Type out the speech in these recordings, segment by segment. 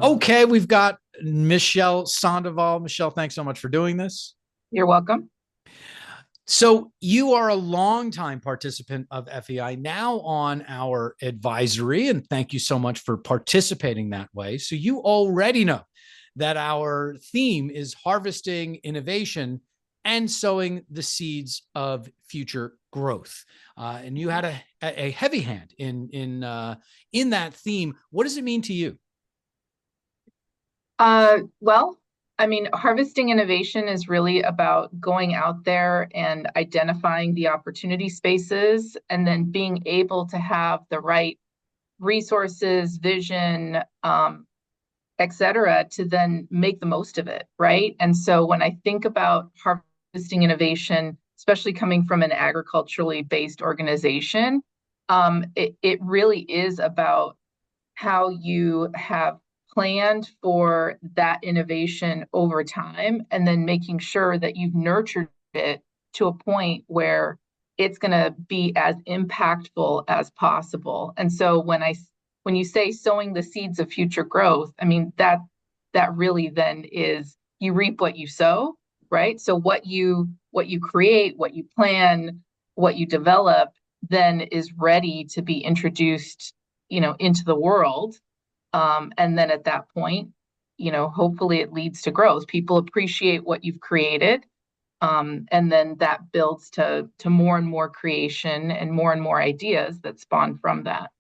Okay, we've got Michelle Sandoval. Michelle, thanks so much for doing this. You're welcome. So you are a longtime participant of FEI, now on our advisory, and thank you so much for participating that way. So you already know that our theme is harvesting innovation and sowing the seeds of future growth. And you had a heavy hand in that theme. What does it mean to you? Well, I mean, harvesting innovation is really about going out there and identifying the opportunity spaces and then being able to have the right resources, vision, et cetera, to then make the most of it, right? And so when I think about harvesting innovation, especially coming from an agriculturally based organization, it really is about how you have planned for that innovation over time and then making sure that you've nurtured it to a point where it's going to be as impactful as possible. And so when you say sowing the seeds of future growth, I mean that really then is you reap what you sow, right? So what you create, what you plan, what you develop then is ready to be introduced, into the world. And then at that point, hopefully it leads to growth. People appreciate what you've created. And then that builds to more and more creation and more ideas that spawn from that.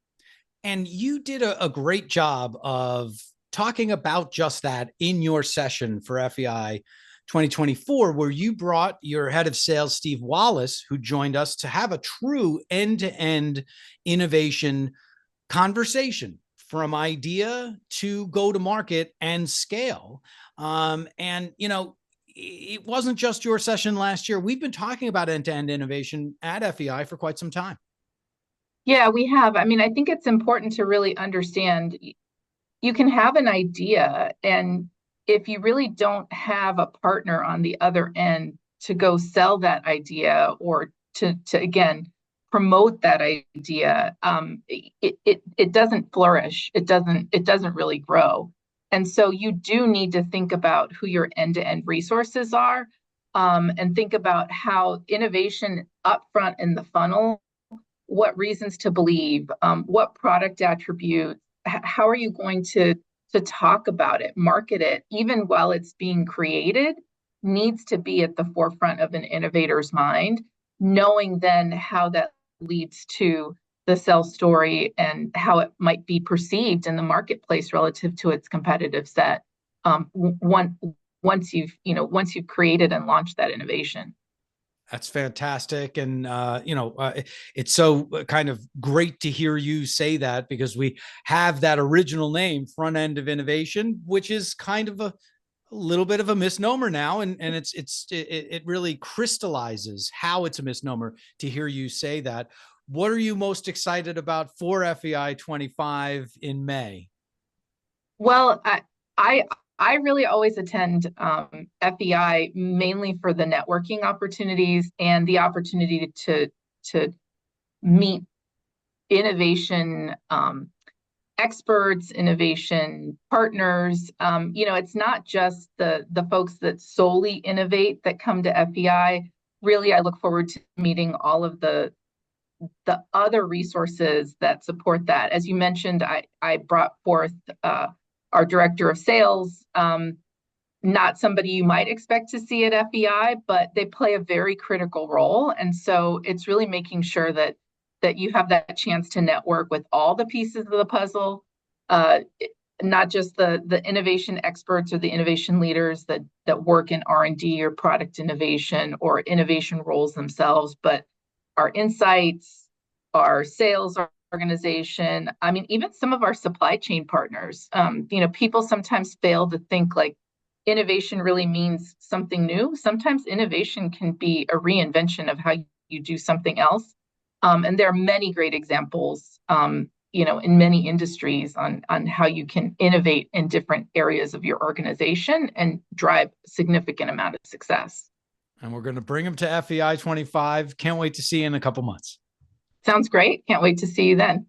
And you did a great job of talking about just that in your session for FEI 2024, where you brought your head of sales, Steve Wallace, who joined us to have a true end-to-end innovation conversation from idea to go to market and scale. It wasn't just your session last year. We've been talking about end-to-end innovation at FEI for quite some time. Yeah, we have. I mean, I think it's important to really understand you can have an idea, and if you really don't have a partner on the other end to go sell that idea or to again promote that idea, it doesn't flourish. It doesn't really grow. And so you do need to think about who your end-to-end resources are, and think about how innovation upfront in the funnel, what reasons to believe, what product attributes, how are you going to talk about it, market it, even while it's being created, needs to be at the forefront of an innovator's mind, knowing then how that leads to the sales story and how it might be perceived in the marketplace relative to its competitive set. One, once you've created and launched that innovation. That's fantastic. And, it's so kind of great to hear you say that because we have that original name, front end of innovation, which is kind of a little bit of a misnomer now. And it really crystallizes how it's a misnomer to hear you say that. What are you most excited about for FEI 25 in May? Well, I I really always attend FEI mainly for the networking opportunities and the opportunity to meet innovation experts, innovation partners. It's not just the folks that solely innovate that come to FEI. Really, I look forward to meeting all of the other resources that support that. As you mentioned, I brought forth our director of sales, not somebody you might expect to see at FEI, but they play a very critical role. And so it's really making sure that you have that chance to network with all the pieces of the puzzle, uh, not just the innovation experts or the innovation leaders that work in R&D or product innovation or innovation roles themselves, but our insights, our sales organization. I mean, even some of our supply chain partners. People sometimes fail to think like innovation really means something new. Sometimes innovation can be a reinvention of how you do something else. And there are many great examples, in many industries on how you can innovate in different areas of your organization and drive a significant amount of success. And we're going to bring them to FEI 25. Can't wait to see you in a couple months. Sounds great. Can't wait to see you then.